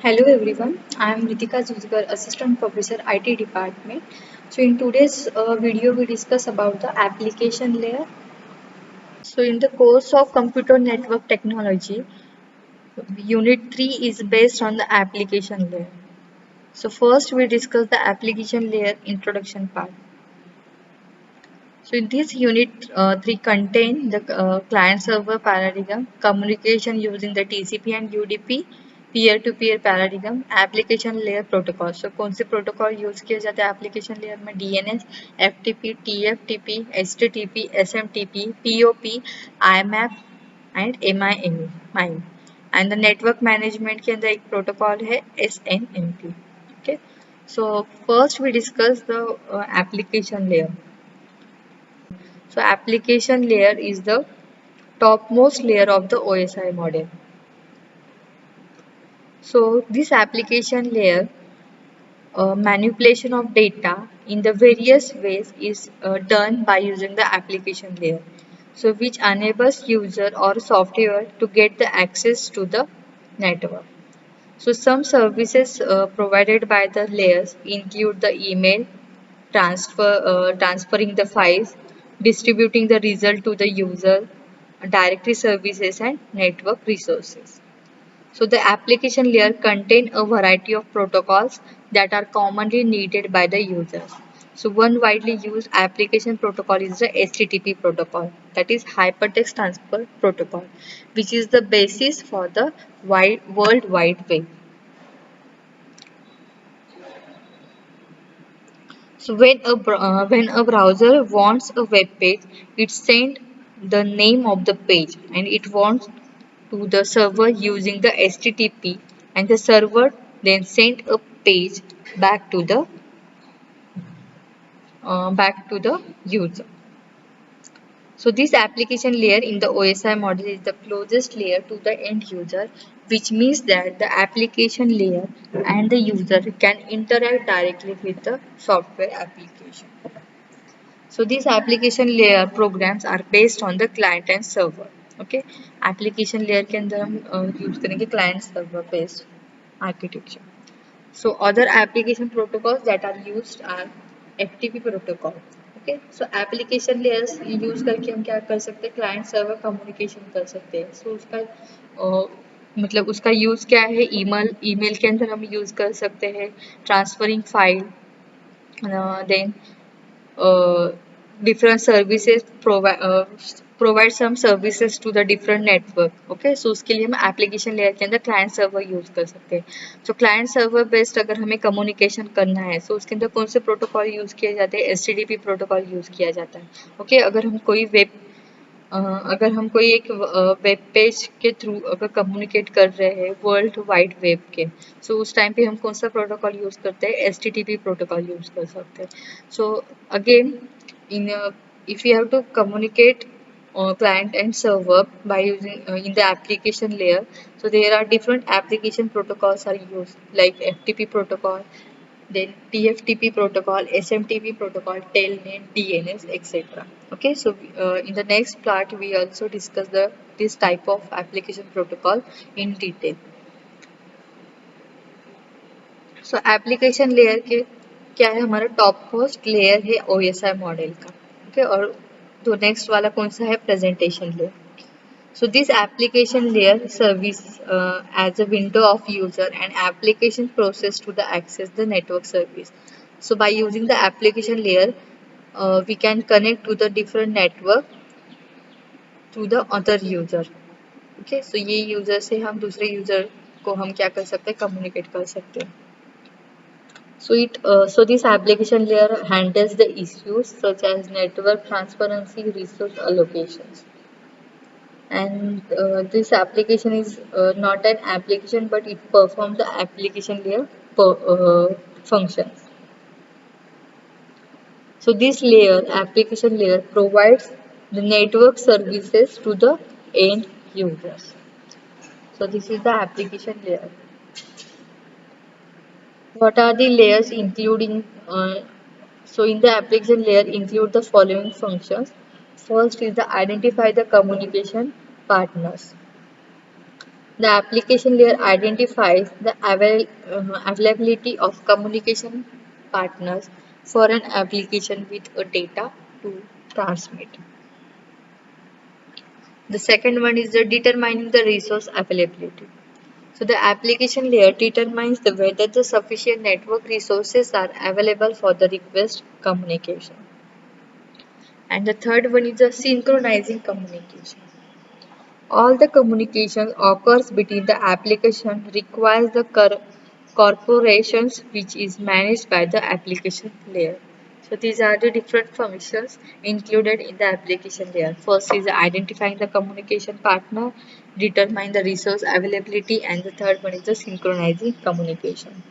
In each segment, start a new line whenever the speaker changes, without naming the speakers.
Hello everyone, I am Ritika Zuzgar, Assistant Professor IT Department. So in today's video we discuss about the application layer. So in the course of Computer Network Technology, Unit 3 is based on the application layer. So first we discuss the application layer introduction part. So in this unit 3 contain the client-server paradigm, communication using the TCP and UDP, peer-to-peer paradigm, application layer protocol. So कौन से protocol use किए जाते हैं application layer में DNS, FTP, TFTP, HTTP, SMTP, POP, IMAP and MIME. And the network management के अंदर एक protocol है SNMP. Okay. So first we discuss the application layer. So application layer is the topmost layer of the OSI model. So this application layer manipulation of data in the various ways is done by using the application layer. So which enables user or software to get the access to the network. So some services provided by the layers include the email, transferring the files, distributing the result to the user, directory services and network resources. So the application layer contain a variety of protocols that are commonly needed by the users. So one widely used application protocol is the HTTP protocol, that is Hypertext Transfer Protocol, which is the basis for the World Wide Web. So when a browser wants a web page, it sends the name of the page and it wants to the server using the HTTP, and the server then sent a page back to the user. So this application layer in the OSI model is the closest layer to the end user, which means that the application layer and the user can interact directly with the software application. So these application layer programs are based on the client and server. Okay, application layer के अंदर हम use करेंगे client server based architecture. So other application protocols that are used are FTP protocol. Okay, so application layers use करके हम क्या कर सकते हैं, client server communication कर सकते हैं. So उसका मतलब उसका use क्या है, email के अंदर हम use कर सकते हैं transferring file, then different services provide some services to the different network. Okay, so उसके लिए हम application layer के अंदर client server use कर सकते हैं. So client server based अगर हमें communication करना है, so उसके अंदर कौन से protocol use किए जाते हैं, HTTP protocol use किया जाता है. Okay, अगर हम कोई एक वेब पेज के थ्रू अगर कम्युनिकेट कर रहे हैं वर्ल्ड वाइड वेब के, सो उस टाइम पे हम कौन सा प्रोटोकॉल यूज करते हैं, HTTP प्रोटोकॉल यूज कर सकते हैं. So again in if you have to communicate client and server by using in the application layer, so there are different application protocols are used like FTP protocol, then TFTP protocol, SMTP protocol, Telnet, DNS, etc. Okay, so in the next part we also discuss the this type of application protocol in detail. So application layer के क्या है, हमारा top most layer है OSI model का. Okay, और तो next वाला कौन सा है, presentation layer. So this application layer serves as a window of user and application process to the access the network service. So by using the application layer, we can connect to the different network to the other user. Okay, so ये user से हम दूसरे user को हम क्या कर सकते हैं, communicate कर सकते हैं. So this application layer handles the issues such as network transparency, resource allocations. And this application is not an application but it performs the application layer functions. So this layer, application layer, provides the network services to the end users. So this is the application layer. What are the layers including? So in the application layer include the following functions. First is the identify the communication partners. The application layer identifies the availability of communication partners for an application with a data to transmit. The second one is the determining the resource availability. So the application layer determines whether the sufficient network resources are available for the request communication. And the third one is the synchronizing communication. All the communication occurs between the application requires the corporations which is managed by the application layer. So these are the different functions included in the application layer. First is identifying the communication partner, determine the resource availability, and the third one is the synchronizing communication.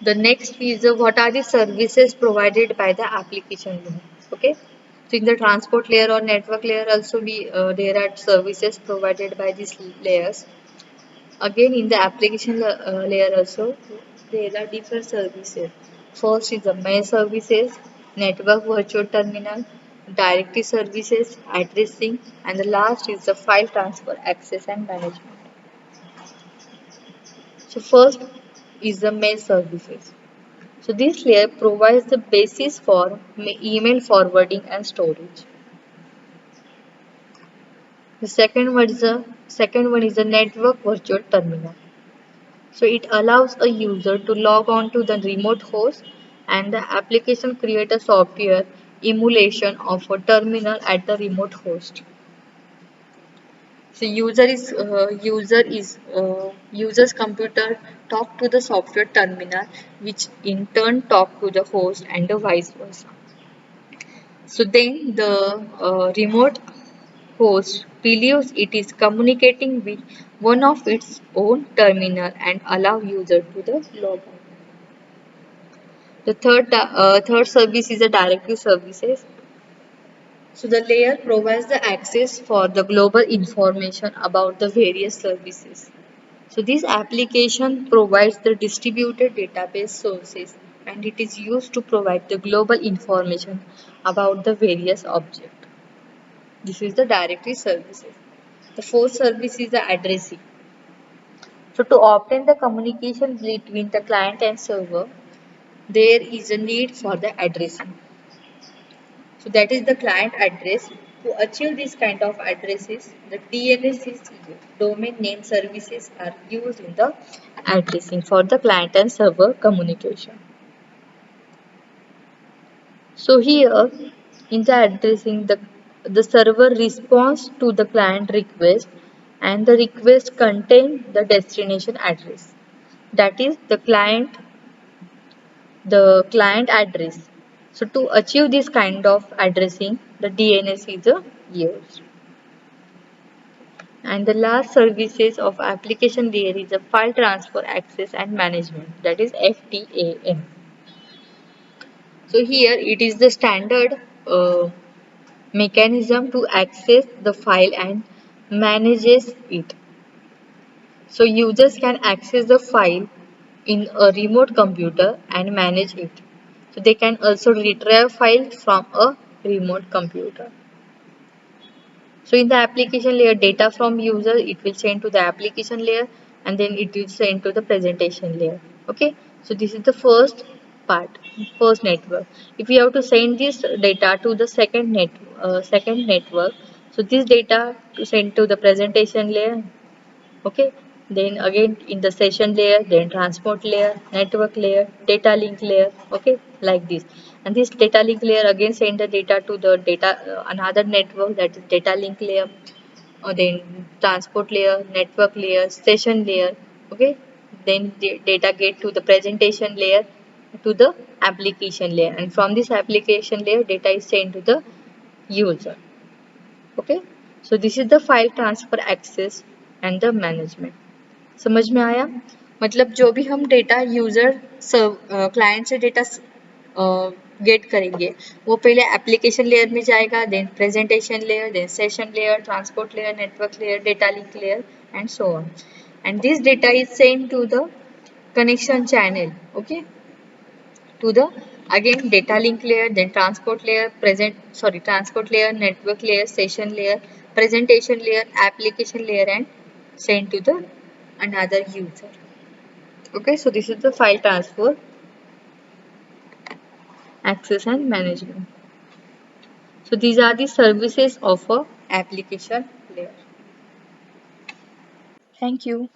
The next is what are the services provided by the application layer. Okay. So in the transport layer or network layer also there are services provided by these layers. Again in the application layer also there are different services. First is the mail services, network virtual terminal, directory services, addressing, and the last is the file transfer, access and management. So first is the mail services. So this layer provides the basis for email forwarding and storage. The second one is the network virtual terminal. So it allows a user to log on to the remote host and the application create a software emulation of a terminal at the remote host. So user's computer talk to the software terminal, which in turn talk to the host and the vice versa. So then the remote host believes it is communicating with one of its own terminal and allow user to the log on. The third service is the directory services. So the layer provides the access for the global information about the various services. So this application provides the distributed database sources and it is used to provide the global information about the various objects. This is the directory services. The fourth service is the addressing. So to obtain the communication between the client and server, there is a need for the addressing. So that is the client address. To achieve this kind of addresses, the DNS is domain name services are used in the addressing for the client and server communication. So here in the addressing, the server responds to the client request and the request contain the destination address. That is the client address. So to achieve this kind of addressing, the DNS is used. And the last services of application layer is the file transfer access and management, that is FTAM. So here it is the standard mechanism to access the file and manages it. So users can access the file in a remote computer and manage it. So they can also retrieve files from a remote computer. So in the application layer, data from user, it will send to the application layer and then it will send to the presentation layer. Okay. So this is the first part, first network. If we have to send this data to the second network, so this data to send to the presentation layer. Okay. Then again in the session layer, then transport layer, network layer, data link layer. Okay, like this. And this data link layer again send the data to the data another network, that is data link layer, or then transport layer, network layer, session layer. Okay, then the data get to the presentation layer, to the application layer, and from this application layer data is sent to the user. Okay, so this is the file transfer access and the management. समझ में आया? मतलब जो भी हम data user client से data get करेंगे वो पहले एप्लीकेशन लेयर में जाएगा, then presentation layer, then session layer, transport layer, network layer, data link layer and so on. And this data is send to the connection channel, okay, to the again data link layer, then transport layer, network layer, session layer, presentation layer, application layer and sent to the another user. Okay, so this is the file transfer, access and management. So these are the services of a application layer. Thank you.